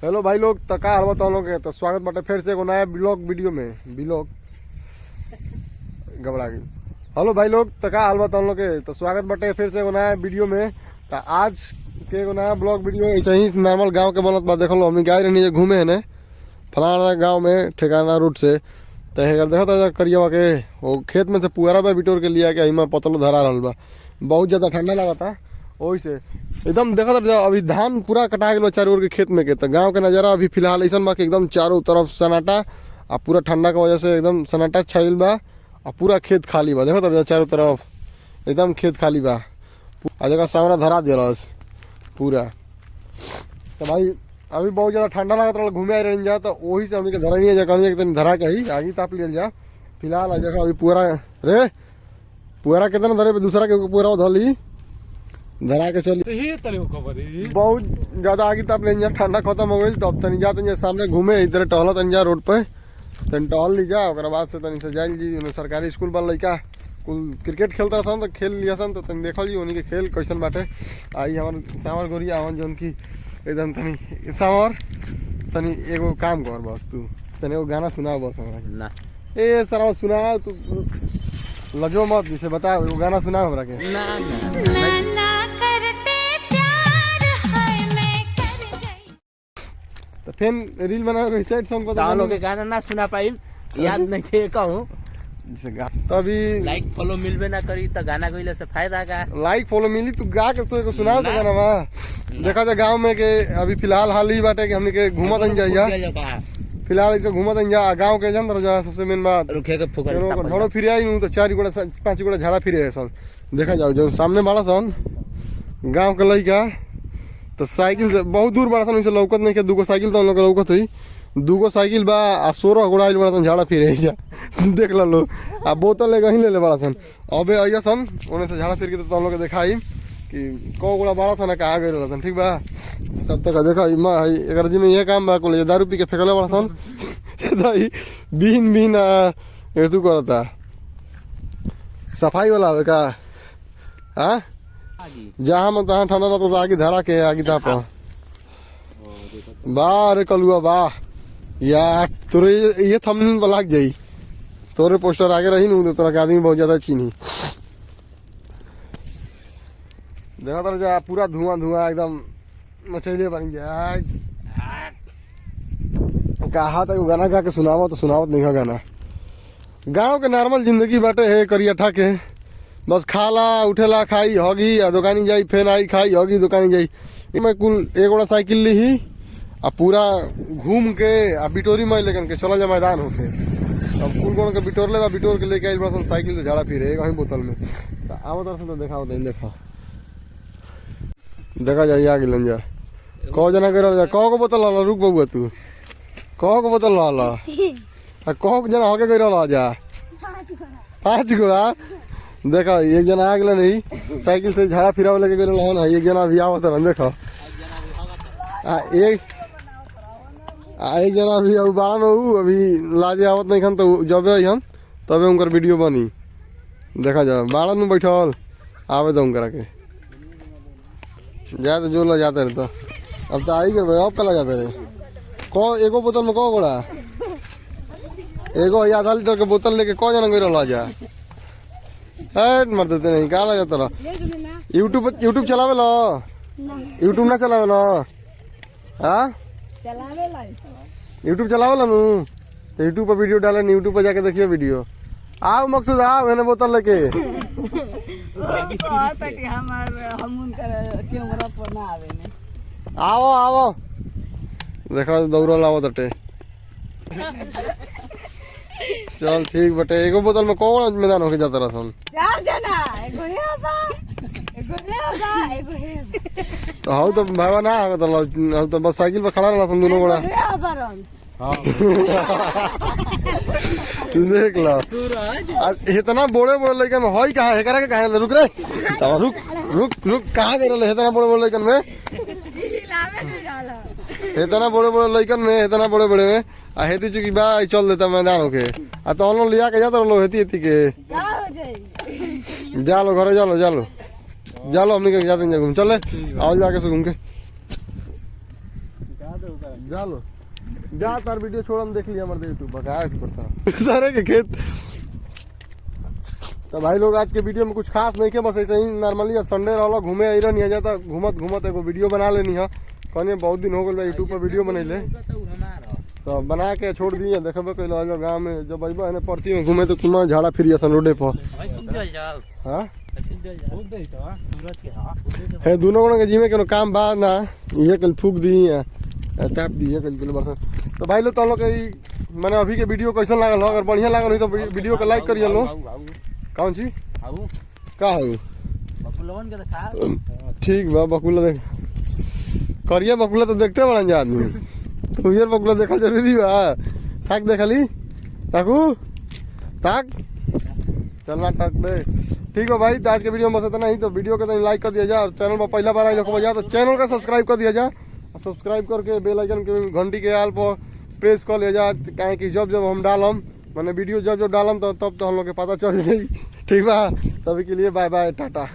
Hello भाई लोग, तो का हाल बताओ लोग के तो स्वागत बाटे फिर से एगो नया ब्लॉग वीडियो में। ब्लॉग घबरा गई। हेलो भाई लोग, तो का हाल बताओ लोग के तो स्वागत बाटे फिर से एगो नया वीडियो में। तो आज के एगो नया ब्लॉग वीडियो ऐसे ही नॉर्मल गांव के बनत बा। देखो लो हमनी गए रहनी घूमे है ने फलाना गांव में ठिकाना रूट से। तो देखो तो करिए के वो खेत में से पुअरा बा बिटोर के लिया के हिमा पतलो धरा रहल बा। बहुत ज्यादा ठंडा लगा था वही से एकदम देखो तो अभी धान पूरा कटा गया चारों ओर के खेत में के। तो गांव के नजारा अभी फिलहाल ऐसा बा कि एकदम चारों तरफ सन्नाटा और पूरा ठंडा की वजह से एकदम सन्नाटा छाइल बा और पूरा खेत खाली बा। देखो तो चारों तरफ एकदम खेत खाली बा और जगह सामना धरा दिया पूरा। तो भाई अभी बहुत ज्यादा ठंडा लगा था घूमे रह जा तो वही से हमने धरा नहीं है धरा के ही आगे ताप लिया जा। फिलहाल जगह अभी पूरा रे पूरा कितना धरे दूसरा के पूरा धली धरा के चली बहुत ज्यादा आगे ताप ले ठंडा खत्म हो गई। तो अब तनी जा तनी सामने घूमे इधर टहल तनी जा रोड पे तनी टहल ली जा। बाद से तनी से जाइल जी सरकारी स्कूल पर लड़का कुल क्रिकेट खेलता सन तो खेल लिया सन। तो तनी देखल जी उन्हीं के खेल कैसन बाटे। आई हमार सावर गोरी आवन जौन की एकदम तनी सावर तनी एगो काम कर बस तू तनी एगो गाना सुना बस हमरा ना ए सर सुना तू लजो मत जिसे बता एगो गाना सुना हमरा के ना ना तो फिर रील बना के सैड सॉन्ग को लोग के गाना ना सुना पाई याद नहीं थे कहूं। तो अभी लाइक फॉलो मिलबे ना करी तो गाना गइले से फायदा का लाइक फॉलो मिली तू गा के तो सुनाओ तो गाना बा। देखा जा गांव में के अभी फिलहाल हाल ही बाटे कि हमने के घूमत नहीं जाइया फिलहाल इधर घूमत नहीं जा गांव के जन जा सबसे मेन बात रुके के फुकर घोड़ो फिर आई तो 4 गोड़ा 5 गोड़ा झाड़ा फिरे सन। देखा जाओ जो सामने बड़ा सन गांव के लइका तो साइकिल से बहुत दूर बड़ा सन लौकत नहीं के दूगो साइकिल तो लोग लौकत हुई दूगो साइकिल बा आ 16 गोड़ा बड़ा सन झाड़ा फिरे जा देख लो आ बोतल ले ही ले बड़ा सन। अबे अइया सन उन्हें से झाड़ा फिर के तो हम लोग दिखाई कि को गोड़ा बड़ा सन कहाँ गए रहता ठीक बा। तब तक देखा एक जी में ये काम बा को दारू पी के फेंकले बड़ा सन बीन बीन तू करता सफाई वाला का हाँ जहाँ में तहाँ ठंडा रहता तो आगे धरा के आगे ताप वाह रे कलुआ वाह यार तोरे ये थंबनेल पर लग जाई तोरे पोस्टर आगे रही न तोरा के आदमी बहुत ज्यादा चीनी देखा तर जा पूरा धुआं धुआं एकदम मचैले बन जाए। कहा था गाना गा के सुनावत तो सुनावत नहीं है गाना। गांव के नॉर्मल जिंदगी बाटे है करियठा के बस खाला उठेला खाई होगी आ दुकानी जाई फेन आई खाई होगी दुकानी जाई। मैं कुल एक गोड़ा साइकिल ली ही आ पूरा घूम के आ बिटोरी में लेकिन के चला जा मैदान होके अब कुल गोड़ के बिटोर ले बिटोर के लेके आई बड़ा साइकिल से झाड़ा फिरे एक ही बोतल में। तो आओ तरह से तो देखा देखा जाइए आगे लन जा कौ जना के कौ को बोतल ला रुक बउआ तू कौ को बोतल ला कौ जना होके गई जा 5 गोड़ा देखा एक जना आ गया नहीं साइकिल से झाड़ा फिरा लेके गए एक जना अभी आवत रहा देखो एक जना अभी बारह में अभी लाजे आवत नहीं खन तो जब हम तबे उनकर वीडियो बनी देखा जा बारह में बैठल आवे तो उनकरा के जा तो जो ला जाते रहे तो अब तो आई गए अब कला जाते रहे को एगो बोतल में को गोड़ा एगो आधा लीटर के बोतल लेके को जना गई ला जा मर देते नहीं कहा लगा तोरा यूट्यूब चलावे लो यूट्यूब ना चलावे लो हाँ यूट्यूब चलावे लो तो यूट्यूब पर वीडियो डाले यूट्यूब पर जाके देखिए वीडियो। आओ मकसूद आओ मैंने बोतल लेके आओ आओ देखा दौड़ लाओ तटे चल ठीक बटे एगो बोतल में कौन मैदान होके जाता रहा सन तो हाउ तो भावा ना तो बस साइकिल पर खड़ा रहा सन दोनों गोड़ा देख लो इतना बोले बोले लड़कन में हई कहा है करा के रुक रे रुक रुक रुक कहाँ गए रहे इतना बड़े बड़े लड़कन में इतना बड़े बड़े लड़कन में इतना बड़े बड़े में आ हेती चुकी बा चल देता मैदान होके आ तो हम लोग लिया के जाता लो हेती हेती के जालो घरे जालो जालो जालो हमने के जाते घूम चले आओ जाके से घूम के जा लो जा तार वीडियो छोड़ हम देख लिया हमारे यूट्यूब पर आया करता सारे के खेत। तो भाई लोग आज के वीडियो में कुछ खास नहीं के बस ऐसे ही नॉर्मली संडे रहा घूमे आई नहीं जाता घूमत घूमत एगो वीडियो बना लेनी है कहने बहुत दिन हो गए यूट्यूब पर वीडियो बनैले तो बना के छोड़ दिए देखबे कैल गाँव में जब अबे है परती में घूमे तो तुम झाड़ा फिर रोडे पर हाँ है दोनों के जिमे के काम बा ना ये कल फूक दी टैप दी कल बरसा। तो भाई लोग तुम लोग के मैंने अभी के वीडियो कैसा लागल हो अगर बढ़िया लागल हो तो वीडियो को लाइक करिए लो कौन ची का हो ठीक बा बकुला देख करिए बकुला तो देखते बड़ा जा आदमी तो यार बकुला देखा जरूरी बा ताक देखली ताकू ताक चलना ताक दे ठीक है भाई। तो आज के वीडियो में बस इतना ही। तो वीडियो को तो लाइक कर दिया जाए और चैनल पर पहला बार आए लोग बजा तो चैनल का सब्सक्राइब कर दिया जाए और सब्सक्राइब करके बेल आइकन के घंटी के आल पर प्रेस कर लिया जाए कहें कि जब जब हम डालम मैंने वीडियो जब जब डालम तो तब तो हम लोग के पता चल जाए ठीक बा। तभी के लिए बाय बाय टाटा।